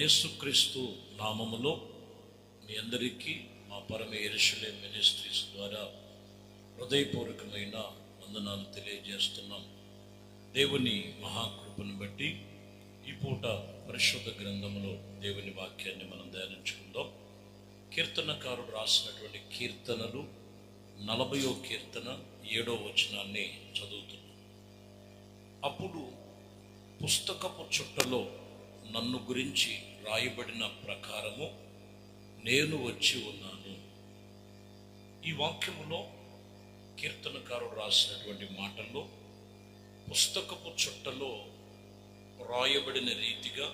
యేసుక్రీస్తు నామములో మీ అందరికీ మా పరమ యెరూషలేం మినిస్ట్రీస్ ద్వారా హృదయపూర్వకమైన వందనాలు తెలియజేస్తున్నాం. దేవుని మహాకృపను బట్టి ఈ పూట పరిశుద్ధ గ్రంథములో దేవుని వాక్యాన్ని మనం ధ్యానించుకుందాం. కీర్తనకారుడు రాసినటువంటి కీర్తనలు 40వ కీర్తన 7వ వచనాన్ని చదువుతున్నాం. అప్పుడు పుస్తకపు చుట్టలో నన్ను గురించి రాయబడిన ప్రకారము నేను వచ్చి ఉన్నాను. ఈ వాక్యములో కీర్తనకారుడు రాసినటువంటి మాటల్లో పుస్తకపు చుట్టలో రాయబడిన రీతిగా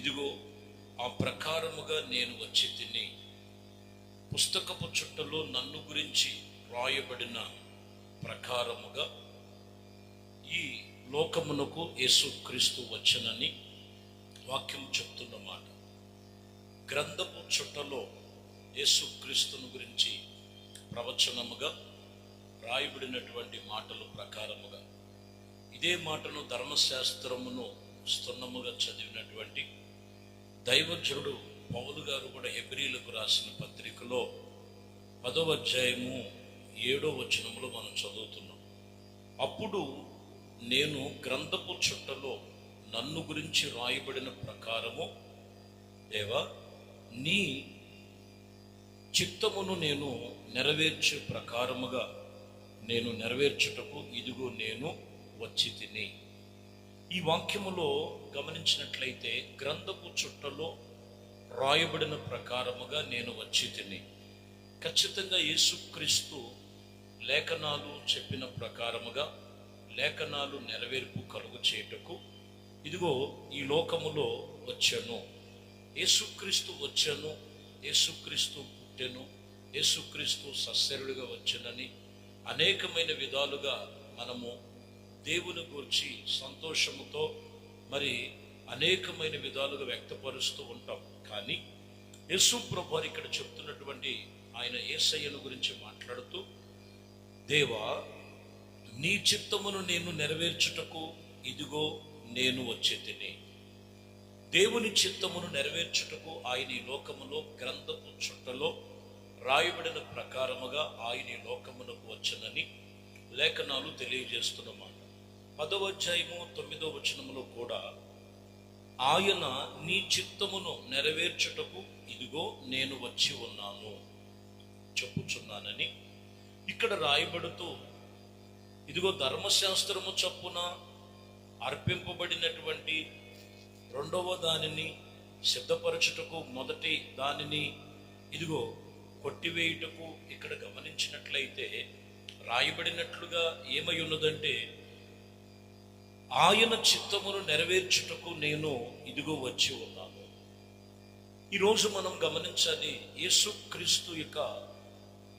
ఇదిగో ఆ ప్రకారముగా నేను వచ్చి తిని, పుస్తకపు చుట్టలో నన్ను గురించి రాయబడిన ప్రకారముగా ఈ లోకమునకు యేసుక్రీస్తు వచ్చనని వాక్యం చెప్తున్నమాట. గ్రంథపు చుట్టలో యేసుక్రీస్తును గురించి ప్రవచనముగా రాయబడినటువంటి మాటల ప్రకారముగా ఇదే మాటను ధర్మశాస్త్రమును స్తున్నముగా చదివినటువంటి దైవజనుడు పౌలు గారు కూడా హెబ్రీలకు రాసిన పత్రికలో 10వ అధ్యాయము 7వ వచనములో మనం చదువుతున్నాం. అప్పుడు నేను గ్రంథపు చుట్టలో నన్ను గురించి రాయబడిన ప్రకారము దేవా నీ చిత్తమును నేను నెరవేర్చే ప్రకారముగా నేను నెరవేర్చుటకు ఇదిగో నేను వచ్చి తిని. ఈ వాక్యములో గమనించినట్లయితే గ్రంథపు చుట్టలో రాయబడిన ప్రకారముగా నేను వచ్చి తిని, ఖచ్చితంగా యేసుక్రీస్తు లేఖనాలు చెప్పిన ప్రకారముగా లేఖనాలు నెరవేర్పు కలుగు చేయుటకు ఇదిగో ఈ లోకములో వచ్చాను. యేసుక్రీస్తు వచ్చాను, యేసుక్రీస్తు పుట్టెను, యేసుక్రీస్తు సశరీరుడిగా వచ్చానని అనేకమైన విధాలుగా మనము దేవుని గురించి సంతోషముతో మరి అనేకమైన విధాలుగా వ్యక్తపరుస్తూ ఉంటాం. కానీ యేసు ప్రభువు ఇక్కడ చెప్తున్నటువంటి ఆయన యేసయ్యను గురించి మాట్లాడుతూ, దేవా నీ చిత్తమును నేను నెరవేర్చుటకు ఇదిగో నేను వచ్చి తిని. దేవుని చిత్తమును నెరవేర్చుటకు ఆయన ఈ లోకములో గ్రంథపు చుట్టలో రాయబడిన ప్రకారముగా ఆయన ఈ లోకమునకు వచ్చనని లేఖనాలు తెలియజేస్తున్నమాట. 10వ అధ్యాయము 9వ వచనములో కూడా ఆయన నీ చిత్తమును నెరవేర్చుటకు ఇదిగో నేను వచ్చి ఉన్నాను చెప్పుచున్నానని ఇక్కడ రాయబడుతూ, ఇదిగో ధర్మశాస్త్రము చొప్పున అర్పింపబడినటువంటి 2వ దానిని సిద్ధపరచుటకు మొదటి దానిని ఇదిగో కొట్టివేయుటకు ఇక్కడ గమనించినట్లయితే రాయబడినట్లుగా ఏమై ఉన్నదంటే, ఆయన చిత్తమును నెరవేర్చుటకు నేను ఇదిగో వచ్చి ఉన్నాను. ఈరోజు మనం గమనించాలి, యేసుక్రీస్తు యొక్క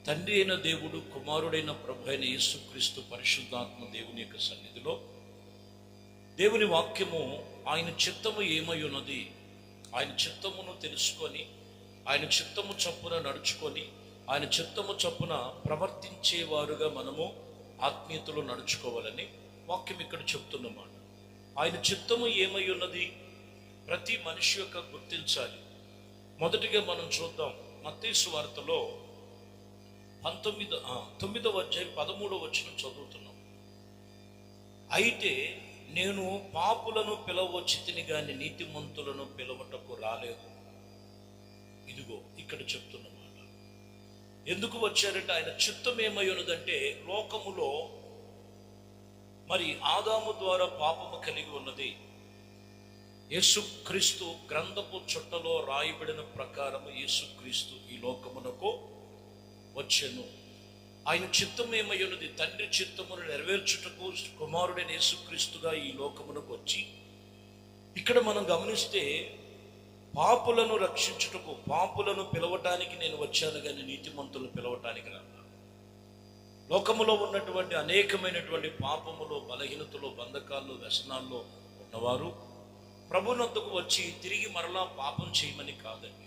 తండ్రి అయిన దేవుడు, కుమారుడైన ప్రభు అయిన యేసుక్రీస్తు పరిశుద్ధాత్మ దేవుని యొక్క సన్నిధిలో దేవుని వాక్యము ఆయన చిత్తము ఏమై ఉన్నది, ఆయన చిత్తమును తెలుసుకొని ఆయన చిత్తము చొప్పున నడుచుకొని ఆయన చిత్తము చొప్పున ప్రవర్తించేవారుగా మనము ఆత్మీయతలో నడుచుకోవాలని వాక్యం ఇక్కడ చెప్తున్నమాట. ఆయన చిత్తము ఏమై ఉన్నది ప్రతి మనిషి యొక్క గుర్తించాలి. మొదటిగా మనం చూద్దాం, మత్తయి సువార్తలో 9వ అధ్యాయం 13వ వచనం చదువుతున్నాం. అయితే నేను పాపులను పిలవచ్చి తిని గాని నీతిమంతులను పిలవటకు రాలేదు. ఇదిగో ఇక్కడ చెప్తున్నమాట. ఎందుకు వచ్చారంటే ఆయన చిత్తం ఏమై ఉన్నదంటే, లోకములో మరి ఆదాము ద్వారా పాపము కలిగి ఉన్నది. యేసుక్రీస్తు గ్రంథపు చుట్టలో రాయబడిన ప్రకారము యేసుక్రీస్తు ఈ లోకమునకు వచ్చెను. ఆయన చిత్తం ఏమై ఉన్నది, తండ్రి చిత్తమును నెరవేర్చుటకు కుమారుడైన యేసుక్రీస్తుగా ఈ లోకమునకు వచ్చి, ఇక్కడ మనం గమనిస్తే పాపులను రక్షించుటకు, పాపులను పిలవటానికి నేను వచ్చాను కానీ నీతిమంతులను పిలవటానికి రాను. లోకములో ఉన్నటువంటి అనేకమైనటువంటి పాపములో, బలహీనతలో, బంధకాల్లో, వ్యసనాల్లో ఉన్నవారు ప్రభువునొద్దకు వచ్చి తిరిగి మరలా పాపం చేయమని కాదండి,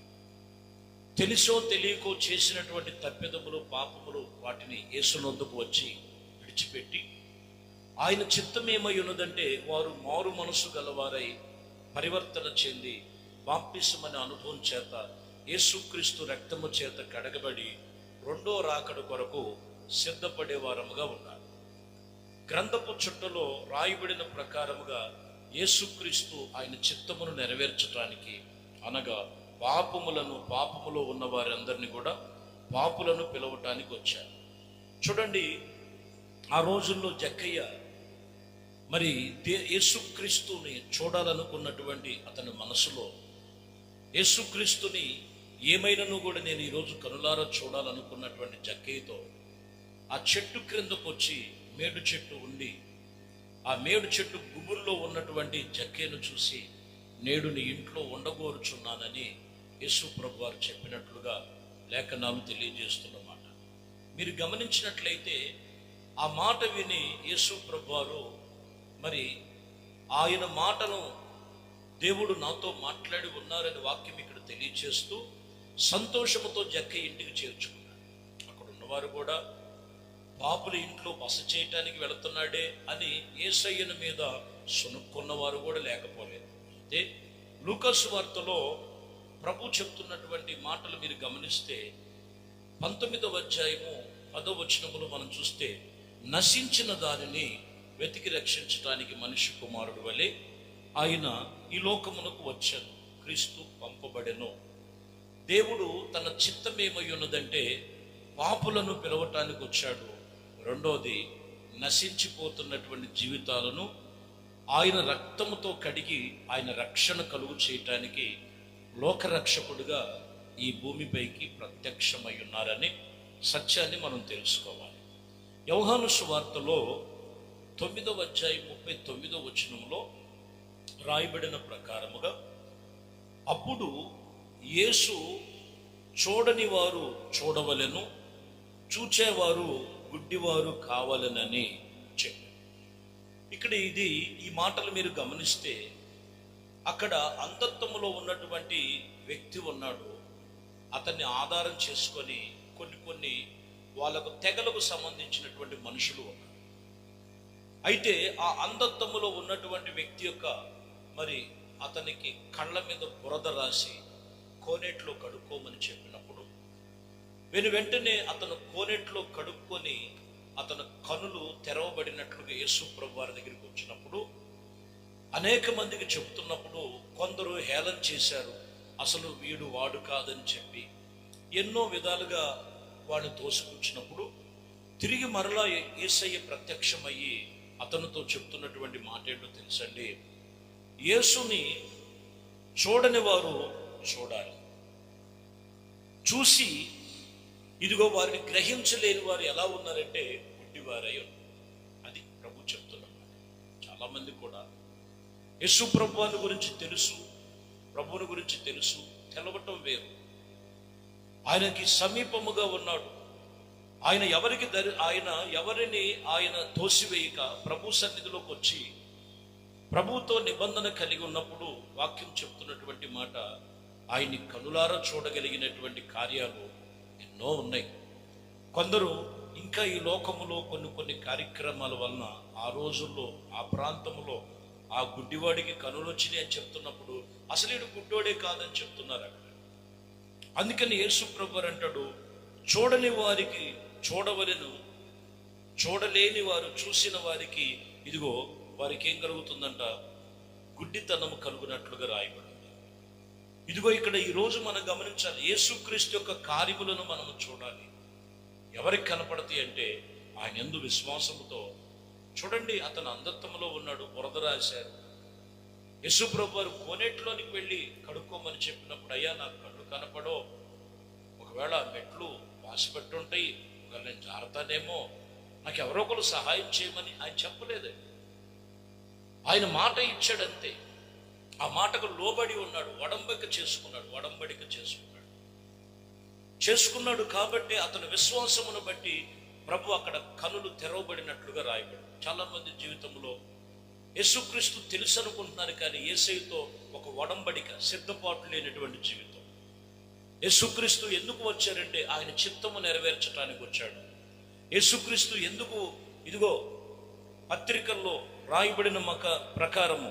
తెలుసో తెలియకో చేసినటువంటి తప్పిదములు, పాపములు, వాటిని యేసునొద్దకు వచ్చి విడిచిపెట్టి ఆయన చిత్తం ఏమై ఉన్నదంటే వారు మారు మనసు గలవారై పరివర్తన చెంది బాప్తిసమనే అనుభవం చేత యేసుక్రీస్తు రక్తము చేత కడగబడి రెండో రాకడ కొరకు సిద్ధపడే వారముగా ఉన్నారు. గ్రంథపు చుట్టలో రాయబడిన ప్రకారముగా యేసుక్రీస్తు ఆయన చిత్తమును నెరవేర్చడానికి, అనగా పాపములో ఉన్న వారందరినీ కూడా పాపులను పిలవటానికి వచ్చారు. చూడండి, ఆ రోజుల్లో జక్కయ్య మరి యేసుక్రీస్తుని చూడాలనుకున్నటువంటి అతని మనసులో యేసుక్రీస్తుని ఏమైనాను కూడా నేను ఈరోజు కనులారా చూడాలనుకున్నటువంటి జక్కయ్యతో ఆ చెట్టు క్రిందకు వచ్చి మేడు చెట్టు ఉండి ఆ మేడు చెట్టు గుబురులో ఉన్నటువంటి జక్కయ్యను చూసి నేడు నీ ఇంట్లో ఉండగోరుచున్నానని యేసు ప్రభు వారు చెప్పినట్లుగా లేఖనాలు తెలియజేస్తున్నమాట. మీరు గమనించినట్లయితే ఆ మాట విని యేసు ప్రభు వారు మరి ఆయన మాటను దేవుడు నాతో మాట్లాడి ఉన్నారని వాక్యం ఇక్కడ తెలియజేస్తూ సంతోషముతో జక్కయ్య ఇంటికి చేర్చుకున్నాడు. అక్కడ ఉన్నవారు కూడా పాపుల ఇంట్లో బస చేయటానికి వెళుతున్నాడే అని యేసయ్యను మీద సునుక్కున్నవారు కూడా లేకపోలేదు. అయితే లూకాసు వార్తలో ప్రభు చెప్తున్నటువంటి మాటలు మీరు గమనిస్తే 19వ అధ్యాయము 10వ వచనములో మనం చూస్తే, నశించిన దానిని వెతికి రక్షించడానికి మనిషి కుమారుడు వలె ఆయన ఈ లోకమునకు వచ్చాను, క్రీస్తు పంపబడెను. దేవుడు తన చిత్తం ఏమై ఉన్నదంటే పాపులను పిలవటానికి వచ్చాడు. రెండోది, నశించిపోతున్నటువంటి జీవితాలను ఆయన రక్తముతో కడిగి ఆయన రక్షణ కలుగు చేయటానికి లోకరక్షకుడుగా ఈ భూమిపైకి ప్రత్యక్షమై ఉన్నారని సత్యాన్ని మనం తెలుసుకోవాలి. యోహాను సువార్తలో 9వ అధ్యాయం 39వ వచనంలో రాయబడిన ప్రకారముగా, అప్పుడు యేసు చూడని వారు చూడవలెను, చూచేవారు గుడ్డివారు కావాలనని చెప్పారు. ఇక్కడ ఈ మాటలు మీరు గమనిస్తే అక్కడ అంధత్వములో ఉన్నటువంటి వ్యక్తి ఉన్నాడు. అతన్ని ఆధారం చేసుకొని కొన్ని వాళ్ళకు తెగలకు సంబంధించినటువంటి మనుషులు ఉన్నారు. అయితే ఆ అంధత్వములో ఉన్నటువంటి వ్యక్తి యొక్క మరి అతనికి కళ్ళ మీద బురద రాసి కోనేట్లో కడుక్కోమని చెప్పినప్పుడు వెంటనే అతను కోనేట్లో కడుక్కొని అతను కనులు తెరవబడినట్లుగా యేసు ప్రభు వారి దగ్గరికి వచ్చినప్పుడు అనేక మందికి చెబుతున్నప్పుడు కొందరు హేళన చేశారు. అసలు వీడు వాడు కాదని చెప్పి ఎన్నో విధాలుగా వాడిని తోసిపుచ్చినప్పుడు తిరిగి మరలా యేసయ్య ప్రత్యక్షమయ్యి అతనితో చెప్తున్నటువంటి మాట ఏంటో తెలుసండి, యేసుని చూడని వారు చూడాలి, చూసి ఇదిగో వారిని గ్రహించలేని వారు ఎలా ఉన్నారంటే గుడ్డివారై ఉన్నారు. అది ప్రభు చెప్తున్నారు. చాలామంది కూడా యేసు ప్రభువుని గురించి తెలుసు, ప్రభువుని గురించి తెలుసు, తెలవటం వేరు. ఆయనకి సమీపముగా ఉన్నాడు. ఆయన ఎవరిని ఆయన తోసివేయక ప్రభు సన్నిధిలోకి వచ్చి ప్రభువుతో నిబంధన కలిగి ఉన్నప్పుడు వాక్యం చెప్తున్నటువంటి మాట, ఆయన్ని కనులారా చూడగలిగినటువంటి కార్యాలు ఎన్నో ఉన్నాయి. కొందరు ఇంకా ఈ లోకములో కొన్ని కార్యక్రమాల వలన ఆ రోజుల్లో ఆ ప్రాంతంలో ఆ గుడ్డివాడికి కనులు వచ్చినాయి అని చెప్తున్నప్పుడు అసలు ఈడు గుడ్డోడే కాదని చెప్తున్నారు అక్కడ. అందుకని యేసు ప్రభువు అంటాడు, చూడని వారికి చూడవలెను, చూడలేని వారు చూసిన వారికి ఇదిగో వారికి ఏం కలుగుతుందంట, గుడ్డితనము కలుగునట్లుగా రాయబడింది. ఇదిగో ఇక్కడ ఈరోజు మనం గమనించాలి, యేసుక్రీస్తు యొక్క కార్యములను మనము చూడాలి. ఎవరికి కనపడతాయి అంటే ఆయన యందు విశ్వాసముతో. చూడండి, అతను అంధత్వంలో ఉన్నాడు, బురద రాశారు. యేసు ప్రభు వారు కోనేట్లోనికి వెళ్ళి కడుక్కోమని చెప్పినప్పుడు, అయ్యా నాకు కళ్ళు కనపడో, ఒకవేళ మెట్లు వాసిపెట్టుంటాయి, ఒకవేళ నేను జారుతానేమో, నాకు ఎవరో ఒకరు సహాయం చేయమని ఆయన చెప్పలేదు. ఆయన మాట ఇచ్చాడంతే. ఆ మాటకు లోబడి ఉన్నాడు, ఒడంబడిక చేసుకున్నాడు కాబట్టి అతని విశ్వాసమును బట్టి ప్రభు అక్కడ కనులు తెరవబడినట్లుగా రాయబడి. చాలా మంది జీవితంలో యేసుక్రీస్తు తెలుసు అనుకుంటున్నారు, కానీ యేసయ్యతో ఒక ఒడంబడిక, సిద్ధపాటు లేనటువంటి జీవితం. యేసుక్రీస్తు ఎందుకు వచ్చారంటే ఆయన చిత్తము నెరవేర్చడానికి వచ్చాడు. యేసుక్రీస్తు ఎందుకు, ఇదిగో పత్రికల్లో రాయబడిన ప్రకారము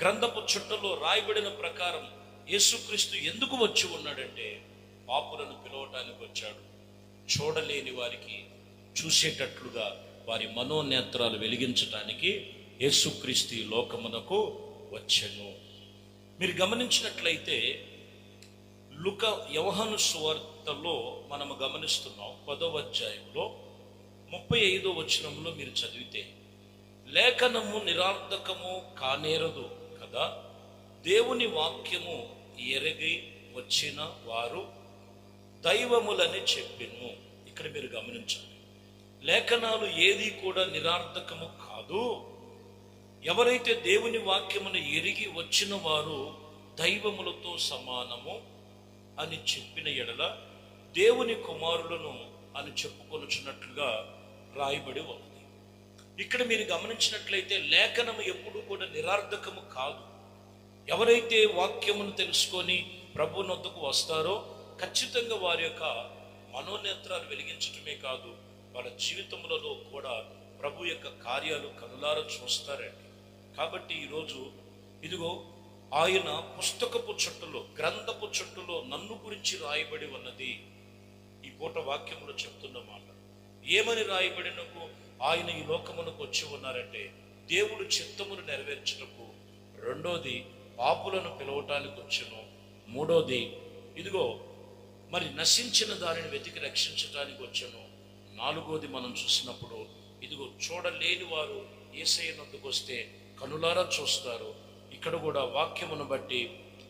గ్రంథపు చుట్టలో రాయబడిన ప్రకారం యేసుక్రీస్తు ఎందుకు వచ్చి ఉన్నాడంటే పాపులను పిలవటానికి వచ్చాడు. చూడలేని వారికి చూసేటట్లుగా వారి మనోనేత్రాలు వెలిగించటానికి యేసుక్రీస్తు ఈ లోకమునకు వచ్చెను. మీరు గమనించినట్లయితే యోహాను సువార్తలో మనము గమనిస్తున్నాం 10వ అధ్యాయంలో 35వ వచనంలో మీరు చదివితే, లేఖనము నిరర్థకము కానేరదు కదా, దేవుని వాక్యము ఎరిగి వచ్చిన వారు దైవములని చెప్పెను. ఇక్కడ మీరు గమనించాలి, లేఖనాలు ఏది కూడా నిరర్థకము కాదు. ఎవరైతే దేవుని వాక్యమును ఎరిగి వచ్చిన వారు దైవములతో సమానము అని చెప్పిన ఎడల దేవుని కుమారులను అని చెప్పుకొనుచున్నట్లుగా రాయబడి ఉంది. ఇక్కడ మీరు గమనించినట్లయితే లేఖనము ఎప్పుడు కూడా నిరర్థకము కాదు. ఎవరైతే వాక్యమును తెలుసుకొని ప్రభు నొద్దకు వస్తారో ఖచ్చితంగా వారి యొక్క మనోనేత్రాలు వెలిగించటమే కాదు, వాళ్ళ జీవితములలో కూడా ప్రభు యొక్క కార్యాలు కనులారా చూస్తారండి. కాబట్టి ఈరోజు ఇదిగో ఆయన పుస్తకపు చుట్టలో, గ్రంథపు చుట్టలో నన్ను గురించి రాయబడి ఉన్నది. ఈ పూట వాక్యములో చెప్తున్న మాట ఏమని రాయబడినకు ఆయన ఈ లోకమునకు వచ్చి ఉన్నారంటే దేవుడు చిత్తమును నెరవేర్చుటకు, రెండోది పాపులను పిలవటానికి వచ్చెను, మూడోది ఇదిగో మరి నశించిన దానిని వెతికి రక్షించటానికి వచ్చెను, నాలుగోది మనం చూసినప్పుడు ఇదిగో చూడలేని వారు యేసయ్య నొద్దకు వస్తే కనులారా చూస్తారు. ఇక్కడ కూడా వాక్యమును బట్టి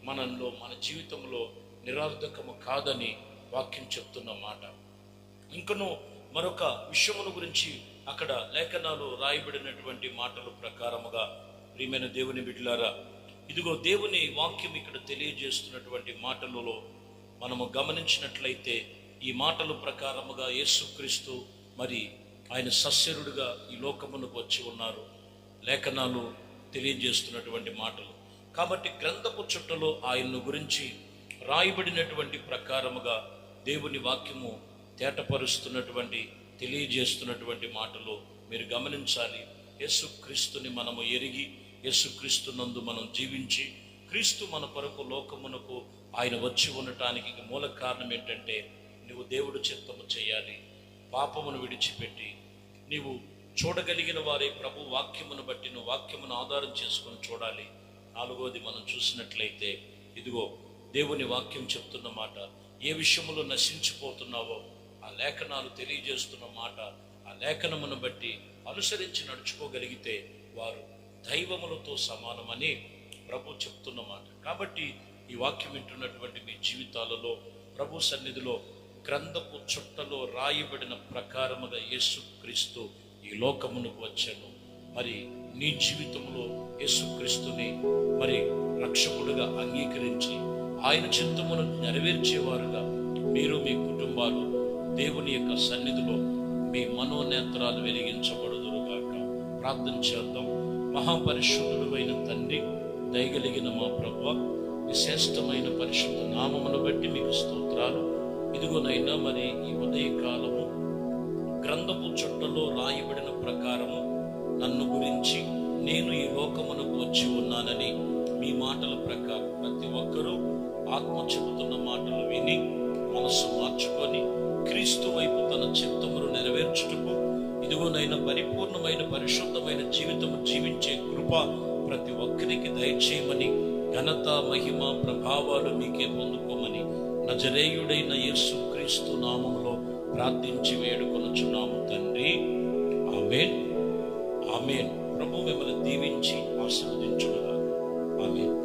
మనలో మన జీవితంలో నిరర్థకము కాదని వాక్యం చెప్తున్న మాట. ఇంకను మరొక విషయమును గురించి అక్కడ లేఖనాలు రాయబడినటువంటి మాటల ప్రకారముగా ప్రియమైన దేవుని బిడ్డలారా, ఇదిగో దేవుని వాక్యం ఇక్కడ తెలియజేస్తున్నటువంటి మాటలలో మనము గమనించినట్లయితే ఈ మాటల ప్రకారముగా యేసుక్రీస్తు మరి ఆయన సస్యరుడుగా ఈ లోకమునకు వచ్చి ఉన్నారు. లేఖనాలు తెలియజేస్తున్నటువంటి మాటలు కాబట్టి గ్రంథపు చుట్టలో ఆయన్ను గురించి రాయబడినటువంటి ప్రకారముగా దేవుని వాక్యము తేటపరుస్తున్నటువంటి తెలియజేస్తున్నటువంటి మాటలు మీరు గమనించాలి. యేసుక్రీస్తుని మనము ఎరిగి యేసుక్రీస్తు నందు మనం జీవించి క్రీస్తు మన కొరకు లోకమునకు ఆయన వచ్చి ఉండటానికి మూల కారణం ఏంటంటే నువ్వు దేవుడు చిత్తము చేయాలి, పాపమును విడిచిపెట్టి నీవు చూడగలిగిన వారే ప్రభు వాక్యమును బట్టి నువ్వు వాక్యమును ఆధారం చేసుకొని చూడాలి. నాలుగోది మనం చూసినట్లయితే ఇదిగో దేవుని వాక్యం చెప్తున్న మాట, ఏ విషయములో నశించిపోతున్నావో ఆ లేఖనాలు తెలియజేస్తున్న మాట, ఆ లేఖనమును బట్టి అనుసరించి నడుచుకోగలిగితే వారు దైవములతో సమానమని ప్రభు చెప్తున్న మాట. కాబట్టి ఈ వాక్యం వింటున్నటువంటి మీ జీవితాలలో ప్రభు సన్నిధిలో గ్రంథపు చుట్టలో రాయబడిన ప్రకారముగా యేసుక్రీస్తు ఈ లోకమునకు వచ్చాను. మరి నీ జీవితంలో యేసుక్రీస్తుని మరి రక్షకుడుగా అంగీకరించి ఆయన చిత్తమును నెరవేర్చేవారుగా మీరు మీ కుటుంబాలు దేవుని యొక్క సన్నిధిలో మీ మనోనేత్రాలు వెలిగించబడుదురుగాక. ప్రార్థన చేద్దాం. మహాపరిశుద్ధుడు అయిన తండ్రి, దయగలిగిన మా ప్రభువా, విశేషమైన పరిశుద్ధ నామమును బట్టి మీకు స్తోత్రాలు. ఇదిగోనైనా మరి ఈ ఉదయకాలము గ్రంథపు చుట్టలో రాయబడిన ప్రకారము నన్ను గురించి నేను ఈ లోకమునకు వచ్చి ఉన్నానని మీ మాటల ప్రకారం ప్రతి ఒక్కరూ ఆత్మ చెబుతున్న మాటలు విని మనస్సు మార్చుకొని క్రీస్తు వైపు తన చిత్తమును నెరవేర్చుటకు ఇదిగోనైనా పరిపూర్ణమైన పరిశుద్ధమైన జీవితము జీవించే కృప ప్రతి ఒక్కరికి దయచేయమని, ఘనత మహిమ ప్రభావాలు మీకే పొందుకోమని నజరేయుడైన యేసుక్రీస్తు నామములో ప్రార్థించి వేడుకొనుచున్నాము తండ్రి. ఆమేన్, ఆమేన్. ప్రభు మిమ్మల్ని దీవించి ఆశీర్వదించుగాక. ఆమేన్.